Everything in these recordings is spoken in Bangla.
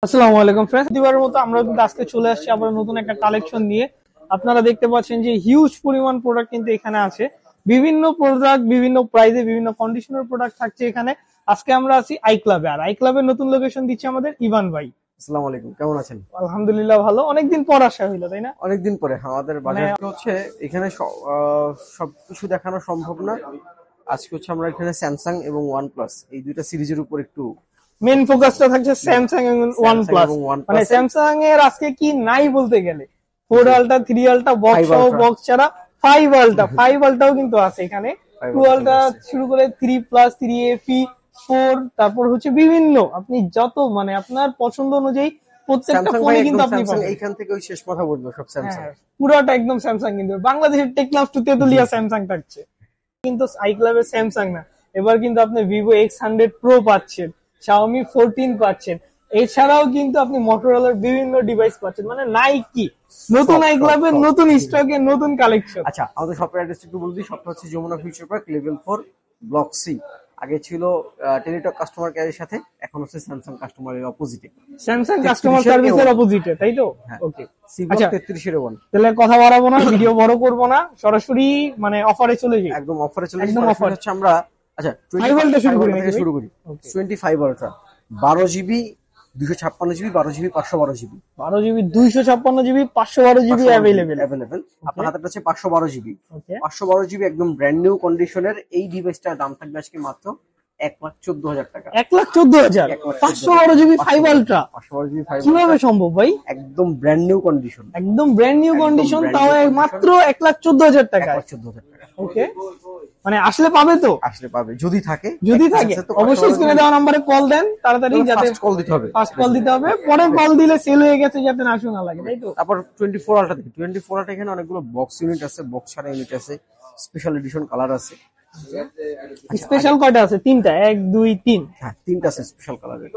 আসসালামু আলাইকুম ফ্রেন্ডস, দিবারের মতো আমরা কিন্তু আজকে চলে আসছি আবার নতুন একটা কালেকশন নিয়ে। আপনারা দেখতে পাচ্ছেন যে হিউজ পরিমাণ প্রোডাক্ট কিন্তু এখানে আছে। বিভিন্ন প্রোডাক্ট বিভিন্ন প্রাইসে বিভিন্ন কন্ডিশনের প্রোডাক্ট থাকছে এখানে। আজকে আমরা আছি আই ক্লাবে, আর আই ক্লাবের নতুন লোকেশন দিচ্ছে আমাদের ইভান ভাই। আসসালামু আলাইকুম, কেমন আছেন? আলহামদুলিল্লাহ ভালো, অনেকদিন পর আসা হইলো তাই না? অনেকদিন পরে আমাদের বাজারটা হচ্ছে এখানে সবকিছু দেখানো সম্ভব না। আজকে হচ্ছে আমরা এখানে স্যামসাং এবং ওয়ানপ্লাস এই দুইটা সিরিজের উপর একটু মেন ফোকাসটা থাকছে স্যামসাং এবং ওয়ানপ্লাস। মানে স্যামসাং এর আজকে কি নাই বলতে গেলে 4 আলট্রা 3 আলট্রা বক্স সহ বক্স ছাড়া 5 আলট্রা 5 আলট্রাও কিন্তু আছে এখানে। 2 আলট্রা শুরু করে 3 প্লাস 3 এফি 4, তারপর হচ্ছে বিভিন্ন আপনি যত মানে আপনার পছন্দ অনুযায়ী প্রত্যেকটা ফোনে কিন্তু আপনি পাবেন। এইখান থেকে ওই শেষ কথা বলবো সব স্যামসাং, পুরোটা একদম স্যামসাং। কিন্তু বাংলাদেশের টেকনাফ টু তেতুলিয়া স্যামসাং থাকছে, কিন্তু আই ক্লাবের স্যামসাং না। এবার কিন্তু আপনি ভিভো X100 প্রো পাচ্ছেন, Xiaomi 14 পাচ্ছেন, এছাড়াও কিন্তু আপনি মোটরোলার বিভিন্ন ডিভাইস পাচ্ছেন। মানে নাইকি নতুন আই ক্লাবের নতুন স্টকে নতুন কালেকশন। আচ্ছা, আমাদের শপের অ্যাড্রেস একটু বলে দিই। শপটা হচ্ছে Jamuna future park level 4 block C. আগে ছিল টেলিটক কাস্টমার কেয়ারের সাথে, এখন হচ্ছে স্যামসাং কাস্টমারের অপোজিটে, স্যামসাং কাস্টমার সার্ভিসের অপোজিটে, তাই তো? ওকে, আচ্ছা 3301। তাহলে কথা বাড়াবো না, ভিডিও বড় করব না, সরাসরি মানে অফারে চলে যাই। একদম অফারে চলে যাই। অফার হচ্ছে আমরা আচ্ছা 25 থেকে শুরু করি। 25 ultra 12 GB 256 GB 12 GB 512 GB 12 GB 256 GB 512 GB available. আপনার হাতে আছে 512 জিবি। 512 জিবি একদম ব্র্যান্ড নিউ কন্ডিশনের এই ডিভাইসটার দাম থাকবে আজকে মাত্র 1,14,000 টাকা। 1,14,000 512 জিবি 5 আলট্রা 512 জিবি 5 কিভাবে সম্ভব ভাই? একদম ব্র্যান্ড নিউ কন্ডিশন, একদম ব্র্যান্ড নিউ কন্ডিশন, তাও মাত্র 1,14,000 টাকা। 1,14,000 টাকা। ওকে, মানে আসলে পাবে তো? আসলে পাবে যদি থাকে। অবশ্যই স্ক্রিনে দেওয়া নম্বরে কল দেন তাড়াতাড়ি, যাতে ফার্স্ট কল দিতে হবে। ফার্স্ট কল দিতে হবে, পরে কল দিলে সেল হয়ে গেছে যাতে না শোনা লাগে, তাই তো? তারপর 24 আলট্রা দেখি। 24 আলট্রা এখানে অনেকগুলো বক্স ইউনিট আছে, বক্স ছাড়া ইউনিট আছে, স্পেশাল এডিশন কালার আছে। স্পেশাল কয়টা আছে? 3টা, 1 2 3। হ্যাঁ 3টা আছে স্পেশাল কালারের।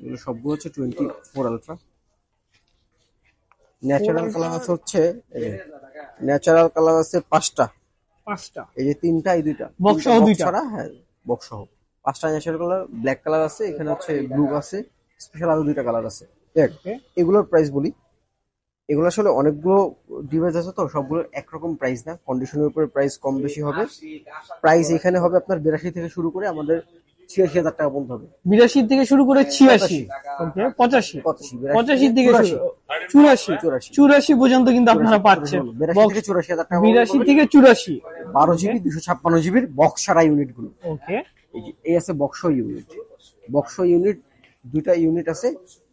এগুলো সবগুলো হচ্ছে 24 আলট্রা। ন্যাচারাল কালার আছে হচ্ছে ন্যাচারাল কালার আছে 5টা। এই যে 3টা, এই 2টা বক্স সহ 2টা। হ্যাঁ বক্স সহ 5টা ন্যাচারাল কালার। ব্ল্যাক কালার আছে, এখানে হচ্ছে ব্লু আছে, স্পেশাল আরো 2টা কালার আছে। দেখ এগুলোর প্রাইস বলি। এগুলো আসলে অনেকগুলো ডিভাইস আছে তো, সবগুলো একরকম প্রাইস না, কন্ডিশনের উপরে প্রাইস কম বেশি হবে। প্রাইস এখানে হবে আপনার 82 থেকে শুরু করে আমাদের 86,000 টাকা পর্যন্ত হবে। 82 থেকে শুরু করে 86, ওকে 85 থেকে 84 পর্যন্ত কিন্তু আপনারা পাচ্ছেন। 82 থেকে 84,000 টাকা। 82 থেকে 84 12 জিবি 256 জিবির বক্স ছাড়া ইউনিট গুলো। ওকে, এই আছে বক্স ইউনিট। বক্স ইউনিট 2টা ইউনিট আছে,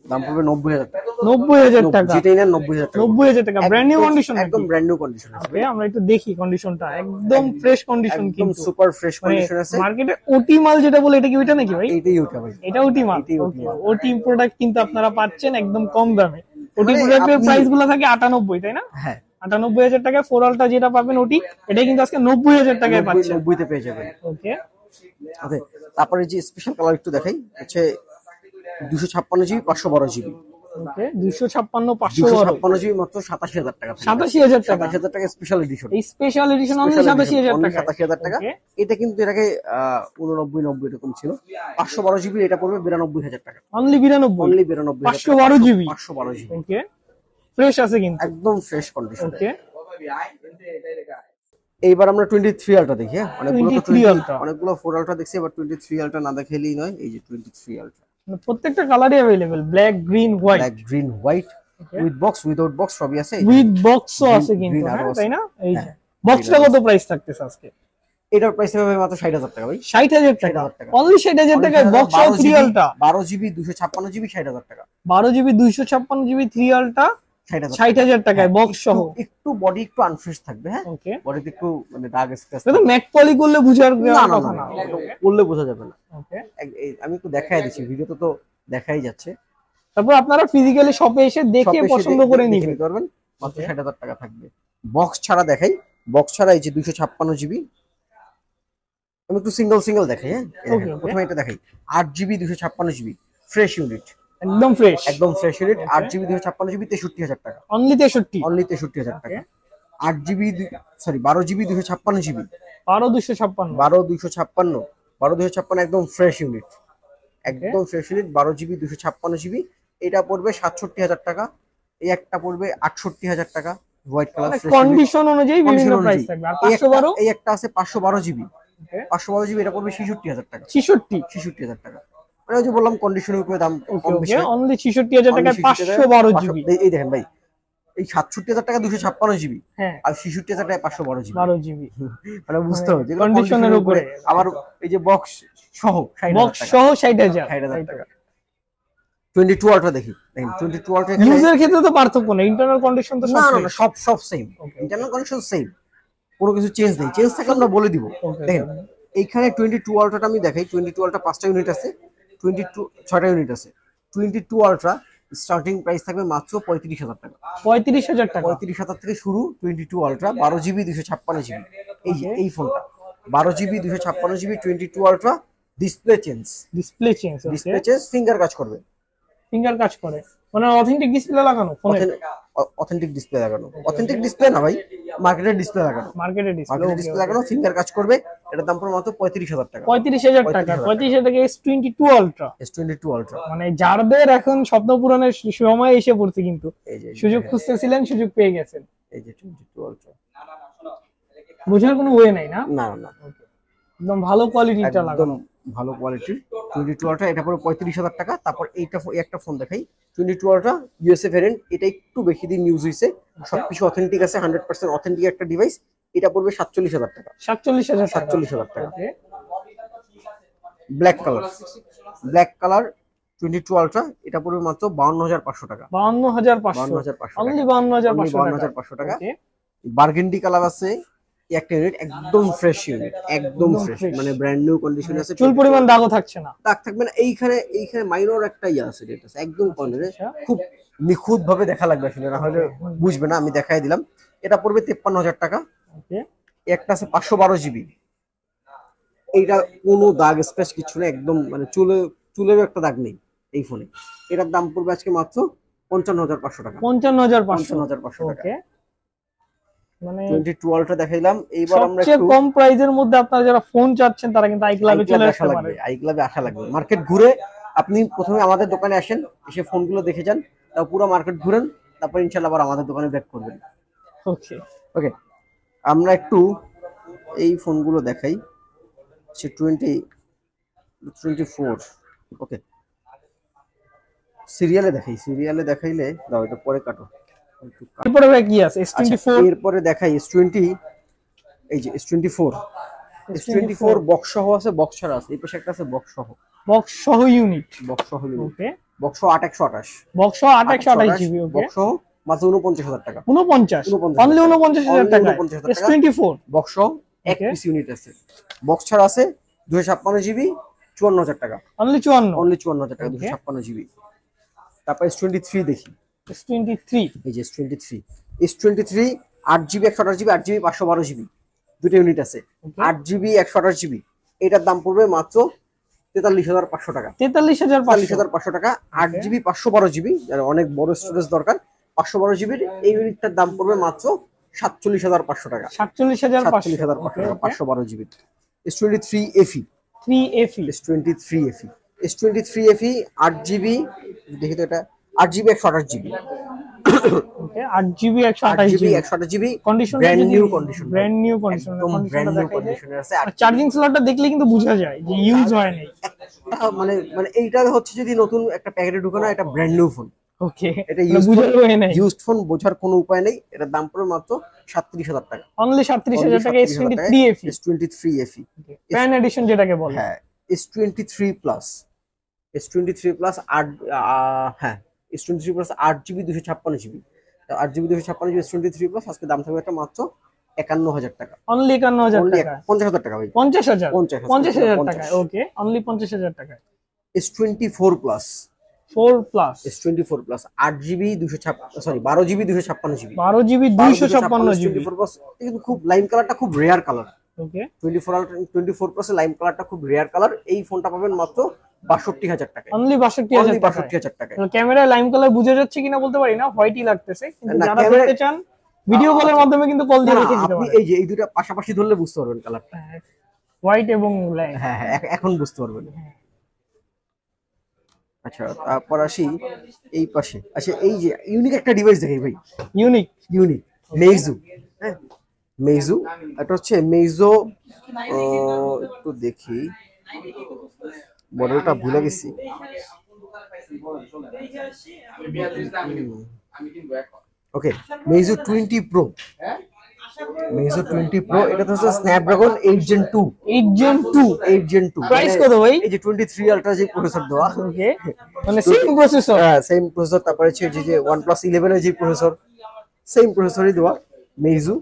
দাম পড়বে 90,000 টাকা। 90,000 টাকা, যেটাই নেন 90,000 টাকা। 90,000 টাকা ব্র্যান্ড নিউ কন্ডিশন, একদম ব্র্যান্ড নিউ কন্ডিশন আছে। ওকে, আমরা একটু দেখি কন্ডিশনটা, একদম ফ্রেশ কন্ডিশন, কিন্তু সুপার ফ্রেশ কন্ডিশন আছে। মার্কেটে ওটি মাল যেটা বলে, এটা কি ওইটা নাকি ভাই? এইটাই ওটা ভাই, এটা ওটি মাল। ওটি প্রোডাক্ট কিন্তু আপনারা পাচ্ছেন একদম কম দামে। ওটি প্রোডাক্টের প্রাইস গুলো থাকে 98, তাই না? হ্যাঁ 98,000 টাকায় 4 আলট্রা যেটা পাবেন ওটি, এটা কিন্তু আজকে 90,000 টাকায় পাচ্ছেন। 90 তে পেয়ে যাবেন। ওকে, আচ্ছা তারপরে যে স্পেশাল কালার একটু দেখাই, হচ্ছে 256 জিবি 512 জিবি। ওকে 256 জিবি মাত্র 87,000 টাকা। 87,000 টাকা, 87,000 টাকা স্পেশাল এডিশন। এই স্পেশাল এডিশন অনলি 87,000 টাকা। 87,000 টাকা। এটা কিন্তু এর আগে 89 90 এরকম ছিল। 512 জিবি এটা পড়বে 92,000 টাকা। Only 92 512 GB. ওকে, ফ্রেশ আছে কিন্তু, একদম ফ্রেশ কন্ডিশন। ওকে, এইবার আমরা 23 আলট্রা দেখি। অনেকগুলো 4 আলট্রা দেখছি, এবার 23 আলট্রা না দেখাইলেই নয়। এই যে 23 আলট্রা প্রত্যেকটা কালারই available, black green white, with box without box সবই আছে। উইথ বক্সও আছে কিন্তু, তাই না? এই যে বক্সটা কত প্রাইস থাকতেছে আজকে? এটার প্রাইস হবে মাত্র 60,000 টাকা ভাই। 60,000 টাকা, অনলি 60,000 টাকায় বক্স সহ 3 আলট্রা 12 জিবি 256 জিবি 60,000 টাকা। 12 জিবি 256 জিবি 3 আলট্রা 60,000 টাকায় বক্স সহ। একটু বডি একটু আনফ্রেশ থাকবে। হ্যাঁ ওকে, বডিতে একটু মানে দাগ স্ক্র্যাচ, এটা ম্যাট পলি করলে বুঝার কথা না, করলে বোঝা যাবে না। ওকে, আমি একটু দেখাই দিচ্ছি, ভিডিওতে তো দেখাই যাচ্ছে। তারপর আপনারা ফিজিক্যালি শপে এসে দেখে পছন্দ করে নিতে পারবেন। মাত্র 60,000 টাকা থাকবে। বক্স ছাড়া দেখাই, বক্স ছাড়া এই যে 256 জিবি। আমি একটু সিঙ্গেল দেখাই। হ্যাঁ প্রথমে এটা দেখাই। 8 জিবি 256 জিবি ফ্রেশ ইউনিট, একদম ফ্রেশ ইউনিট। 8 জিবি 256 জিবি 63,000 টাকা। অনলি 63,000 টাকা। 8 জিবি 12 জিবি 256 জিবি 12 256 একদম ফ্রেশ ইউনিট। একদম ফ্রেশ ইউনিট 12GB 256GB। এটা পড়বে 67,000 টাকা। এই একটা পড়বে 68,000 টাকা হোয়াইট কালার। কন্ডিশন অনুযায়ী বিভিন্ন প্রাইস থাকবে। আর 512 এই একটা আছে 512GB। 512GB এটা পড়বে 66,000 টাকা। 66,000 টাকা। মানে ওই যে বললাম কন্ডিশনের উপরে দাম কম বেশি। অনলি 66,000 টাকায় 512GB। এই দেখেন ভাই, এই 67,000 টাকা 256GB, আর 66,000 টাকা 512GB। মানে বুঝতে হবে যে কন্ডিশনের উপরে। আবার এই যে বক্স সহ 60,000 টাকা। 22 আলট্রা দেখি, দেখেন 22 আলট্রা ইউজের ক্ষেত্রে তো পার্থক্য নেই, ইন্টারনাল কন্ডিশন তো না সব সেম। ইন্টারনাল কন্ডিশন সেম, কোনো কিছু চেঞ্জ নেই। চেঞ্জ থাকলে আমরা বলে দিব। দেখেন এইখানে 22 আলট্রাটা আমি দেখাই। 22 আলট্রা 5টা ইউনিট আছে, 6টা ইউনিট আছে। 22 আলট্রা স্টার্টিং প্রাইস থাকবে মাত্র 35,000 টাকা। 35,000 টাকা, 35,000 থেকে শুরু 22 আলট্রা 12GB 256GB। এই যে এই ফোনটা 12GB 256GB 22 ultra. Display change, finger কাজ করবে, ফিঙ্গার কাজ করে, মানে অথেন্টিক ডিসপ্লে লাগানো ফোনে। অথেন্টিক ডিসপ্লে লাগানো, অথেন্টিক ডিসপ্লে না ভাই, মার্কেটের ডিসপ্লে লাগানো, মার্কেটের ডিসপ্লে লাগানো, ফিঙ্গার কাজ করবে। এটার দাম পড়বে মাত্র 35,000 টাকা। 35,000 টাকা। 35,000 টাকা S22 আলট্রা। S22 আলট্রা মানে যাদের এখন স্বপ্ন পূরণের সময় এসে পড়ছে, কিন্তু সুযোগ খুঁজতেছিলেন, সুযোগ পেয়ে গেছেন। এই যে 22 আলট্রা, বোঝার কোনো ওয়ে নাই না? না না, একদম ভালো কোয়ালিটিটা লাগানো, ভালো কোয়ালিটির 22 আলট্রা। এটা পড়বে 35,000 টাকা। তারপর এইটা একটা ফোন দেখাই 22 আলট্রা ইউএসএ ভেরিয়েন্ট। এটা একটু বেশি দিন ইউজ হইছে, সবকিছু অথেন্টিক আছে, 100% অথেন্টিক একটা ডিভাইস। এটা পড়বে 47,000 টাকা। 47,000 টাকা। Black colour 22 ultra. এটা পড়বে মাত্র 52,500 টাকা। 52,500 অনলি 52,500 টাকা। বার্গেন্ডি কালার আছে একটা ইউনিট, একদম ফ্রেশ ইউনিট, একদম ফ্রেশ, মানে ব্র্যান্ড নিউ কন্ডিশন আছে। চুল পরিমাণ দাগও থাকছে না, দাগ থাকবে না। এইখানে মাইনর একটা আছে, এটা একদম কর্নারে, খুব নিখুঁত ভাবে দেখা লাগবে আসলে, না হলে বুঝবে না। আমি দেখাই দিলাম। এটা পড়বে 53,000 টাকা। একটা আছে 512GB। এইটা কোনো দাগ স্পেস কিছু না, একদম মানে চুলেরও একটা দাগ নেই এই ফোনে। এটার দাম পড়বে আজকে মাত্র 55,500 টাকা। 55,500 টাকা। মানে 22 আলট্রা দেখাইলাম। এইবার আমরা একটু কম প্রাইজের মধ্যে আপনারা যারা ফোন চাচ্ছেন তারা কিন্তু আইক্লাবে চলে আসতে পারে। আইক্লাবে আসা লাগবে। মার্কেট ঘুরে আপনি প্রথমে আমাদের দোকানে আসেন, এসে ফোনগুলো দেখে যান, তারপর পুরো মার্কেট ঘুরেন, তারপর ইনশাআল্লাহ আবার আমাদের দোকানে ব্যাক করবেন। ওকে, আমরা একটু এই ফোনগুলো দেখাই। 24। ওকে, সিরিয়ালে দেখাইলে দাও, এটা পরে কাটো। এরপরে ভাই কি আছে? S24। এরপরে দেখাই S20। এই যে S24 বক্স সহ আছে, বক্স ছাড়া আছে। এই পাশে একটা আছে বক্স সহ ইউনিট। ওকে, বক্স সহ 828। বক্স সহ 828GB। ওকে, বক্স সহ মাত্র 49,000 টাকা। 49 অনলি 49,000 টাকা। S24 বক্স সহ এক পিস ইউনিট আছে। বক্স ছাড়া আছে 256GB 54,000 টাকা। অনলি 54,000 টাকা 256GB। তারপর S23 দেখি। S23, এই যে S23 8GB 128GB 8GB 512GB দুটো ইউনিট আছে। 8GB 128GB এটার দাম পড়বে মাত্র 43,500 টাকা। 43,500 টাকা। 8GB 512GB, যার অনেক বড় স্টোরেজ দরকার, 512GB এই ইউনিটটার দাম পড়বে মাত্র 47,500 টাকা। 47,500 টাকা 512GB। S23 FE। S23 FE 8GB, দেখি তো, এটা 8GB 128GB। ওকে, 8GB 128GB condition, brand new condition আছে। আর চার্জিং স্লটটা দেখলে কিন্তু বোঝা যায় যে ইউজ হয় নাই। মানে এইটা হচ্ছে যদি নতুন একটা প্যাকেটে ঢুকানো, এটা ব্র্যান্ড নিউ ফোন। ওকে, এটা ইউজড ফোন, বোঝার কোনো উপায় নেই। এটার দাম পড়বে মাত্র 37,000 টাকা। অনলি 37,000 টাকা। S23 FE প্যান এডিশন যেটাকে বলে। হ্যাঁ, S23 প্লাস 8, হ্যাঁ S23 plus 8GB 256GB। 8GB 256GB S23 plus আজকে দাম থাকবে একটা মাত্র 51,000 টাকা। অনলি 51,000 টাকা। 50,000 টাকা ভাই। 50,000 টাকা। ওকে, অনলি 50,000 টাকা। S24 plus 8GB 12GB 256GB। 12GB 256GB কিন্তু খুব লাইম কালারটা খুব রেয়ার কালার। ওকে, 24 প্লাস লাইম কালারটা খুব রেয়ার কালার। এই ফোনটা পাবেন মাত্র 62,000 টাকা। অনলি 62,000 টাকা। ক্যামেরায় লাইম কালার বোঝা যাচ্ছে কিনা বলতে পারি না, হোয়াইটই লাগতেছে, কিন্তু যারা দেখতে চান ভিডিও কলের মাধ্যমে কিন্তু কল দিয়ে দেখে দিতে পারেন। এই যে এই দুটো পাশাপাশি ধরলে বুঝতে পারবেন কালারটা, হোয়াইট এবং লাইম। হ্যাঁ, এখন বুঝতে পারবেন। আচ্ছা তারপর আসি এই পাশে। আচ্ছা এই যে ইউনিক একটা ডিভাইস দেখাই ভাই, ইউনিক। ইউনিক মেইজু। হ্যাঁ মেইজু, এটা হচ্ছে মেইজো, একটু দেখি মডেলটা ভুলে গেছি। ওকে মেইজো 20 প্রো, মেইজো 20 প্রো, এটা তো হচ্ছে স্ন্যাপড্রাগন 8 Gen 2, 8 Gen 2। প্রাইস কত ভাই? এই যে 23 আলট্রা যে প্রসেসর দেওয়া, ওকে, মানে সেম প্রসেসর। হ্যাঁ সেম প্রসেসর। তারপরে হচ্ছে যে OnePlus 11 এর যে প্রসেসর, সেম প্রসেসরই দেওয়া মেইজু।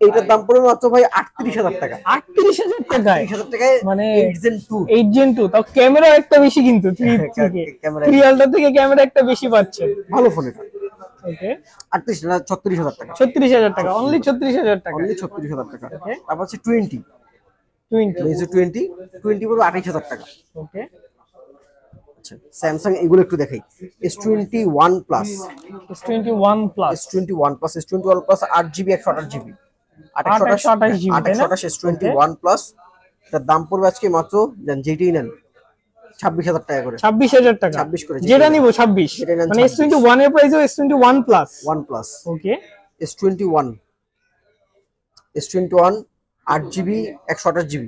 এইটার দাম পড়বে মাত্র ভাই 38,000 টাকা। 38,000 টাকায়? 38,000 টাকায় মানে 8 Gen 2, 8 Gen 2, তাও ক্যামেরা একটা বেশি, কিন্তু 3 থেকে ক্যামেরা 3 আলট্রা থেকে ক্যামেরা একটা বেশি পাচ্ছেন। ভালো ফোন এটা। ওকে, 38 না 36,000 টাকা, 36,000 টাকা, অনলি 36,000 টাকা। অনলি 36,000 টাকা। তারপর হচ্ছে 20 20। মেইজু 20 পড়বে 28,000 টাকা। ওকে, আচ্ছা স্যামসাং এগুলো একটু দেখাই। S21 plus, S21 plus, S21 plus, S21 plus 8GB 128GB, 828GB, তাই না? 828 S21 প্লাস। এটার দাম পড়বে আজকে মাত্র যেটাই নেন 26,000 টাকা করে। 26,000 টাকা, 26 করে যেটা নিব 26, যেটা নেন মানে 26। S21 এর প্রাইসও S21 প্লাস। OnePlus ওকে, S21, S21 8GB 128GB,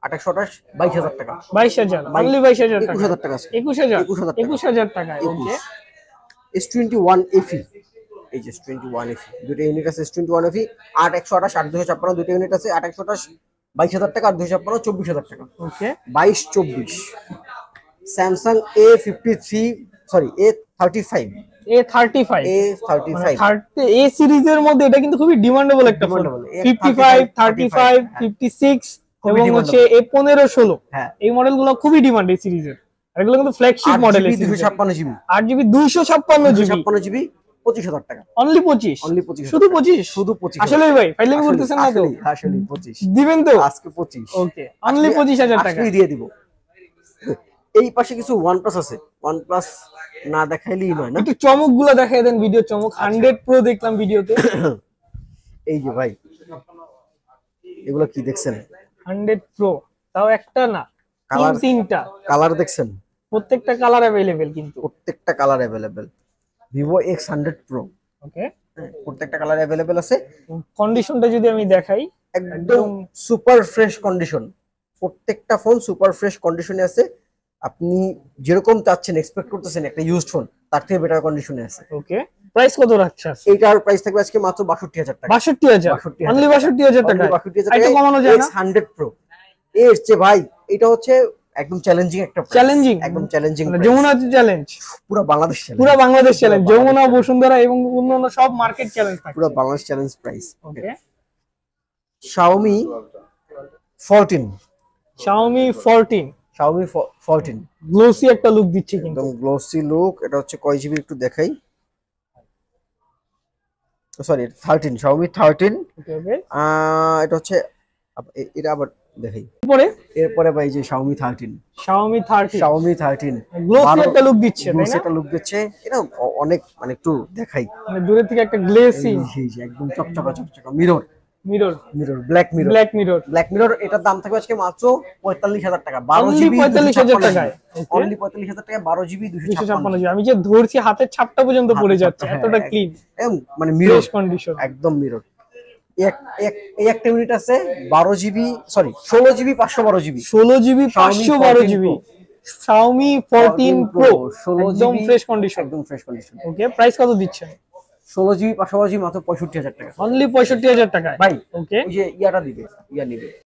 828 22,000 টাকা, 22,000, অনলি 22,000 টাকা, 21,000 টাকা আছে। 21,000, 21,000 টাকা। 21,000 টাকায়। ওকে, S21 FE, এই যে S21 FE দুটো ইউনিট আছে। S21 FE 8 128 8 256 দুটো ইউনিট আছে। 8 128 22,000 টাকা, আর 256 24,000 টাকা। ওকে, 22-24 Samsung A53, sorry A35, A35, মানে A35 এ সিরিজের মধ্যে এটা কিন্তু খুবই ডিমান্ডেবল একটা ফোন। Demandable, 55, 35, 56 এবং হচ্ছে A15, 16, হ্যাঁ এই মডেলগুলো খুবই ডিমান্ড এই সিরিজের। আর এগুলো কিন্তু flagship model. 256GB, 8GB 256GB, 256GB 25,000 টাকা, অনলি 25, অনলি 25, শুধু 25, শুধু 25। আসলে ভাই ফাইলিং করতেছেন না তো? আসলে 25 দিবেন তো আজকে 25। ওকে, অনলি 25,000 টাকা আজকেই দিয়ে দিব। এই পাশে কিছু OnePlus আছে, OnePlus না দেখাইলেই নয় না। একটু চমক গুলো দেখাই দেন, ভিডিও চমক। 100 প্রো দেখলাম ভিডিওতে। এই যে ভাই এগুলো কি দেখছেন? 100 প্রো, তাও একটা না, কালার, তিনটা, কালার দেখছেন? প্রত্যেকটা কালার अवेलेबल কিন্তু। প্রত্যেকটা colour available. Vivo X100 Pro, ওকে, প্রত্যেকটা কালার अवेलेबल আছে। কন্ডিশনটা যদি আমি দেখাই, একদম সুপার ফ্রেশ কন্ডিশন, প্রত্যেকটা ফোন সুপার ফ্রেশ কন্ডিশনে আছে। আপনি যেরকম চাচ্ছেন, এক্সপেক্ট করতেছেন একটা ইউজড ফোন, তার থেকে বেটার কন্ডিশনে আছে। ওকে, প্রাইস কত রাখছেন? এইটার প্রাইস থাকবে আজকে মাত্র 62,000 টাকা। 62,000, অনলি 62,000 টাকা। 62,000 এটা টাকা কমানো যায় না? X100 Pro এর চেয়ে ভাই এটা হচ্ছে একদম চ্যালেঞ্জিং একটা price, চ্যালেঞ্জিং, একদম চ্যালেঞ্জিং, যমুনা চ্যালেঞ্জ, পুরো বাংলাদেশ চ্যালেঞ্জ, পুরো বাংলাদেশ চ্যালেঞ্জ, যমুনা, বসুন্ধরা এবং অন্যান্য সব মার্কেট চ্যালেঞ্জ থাকে। পুরো বাংলাদেশ চ্যালেঞ্জ প্রাইস। ওকে, Xiaomi 14, Xiaomi 14, Xiaomi 14 গ্লোসি একটা লুক দিচ্ছে কিন্তু। একদম গ্লোসি লুক। এটা হচ্ছে কয় জিবি একটু দেখাই, সরি 13, Xiaomi 13। ওকে, ওকে, এটা হচ্ছে এটা আবার দেখাই। এরপরে ভাই যে Xiaomi 13, Xiaomi 30, Xiaomi 13 গ্লোসি একটা লুক দিচ্ছে, তাই গ্লোসি না? একটা লুক দিচ্ছে। এটা অনেক মানে একটু দেখাই, মানে দূরে থেকে একটা গ্লেসি এই যে একদম চকচকা চকচকা mirror, mirror, mirror black mirror, black mirror, black mirror. এটার দাম থাকবে আজকে মাত্র 45,000 টাকা, 12 অনলি জিবি 45,000 টাকায়। অনলি 45,000 টাকা, 12 জিবি 256 256, আমি যে ধরছি হাতের ছাপটা পর্যন্ত পড়ে যাচ্ছে, হ্যাঁ, এতটা ক্লিন, মানে মিরর ফ্রেশ কন্ডিশন। একদম মিরর। এই একটা ইউনিট আছে 12 GB, sorry 16 GB 512 GB, 16 GB 512 GB, Xiaomi 14 Pro, 16 একদম জিবি ফ্রেশ কন্ডিশন। একদম ফ্রেশ কন্ডিশন। ওকে, প্রাইস কত দিচ্ছেন? 16 জিবি 512 জিবি মাত্র 65,000 টাকা। অনলি 65,000 টাকায় ভাই ওকে, ওই যে ইয়াটা দিবে, ইয়া নিবে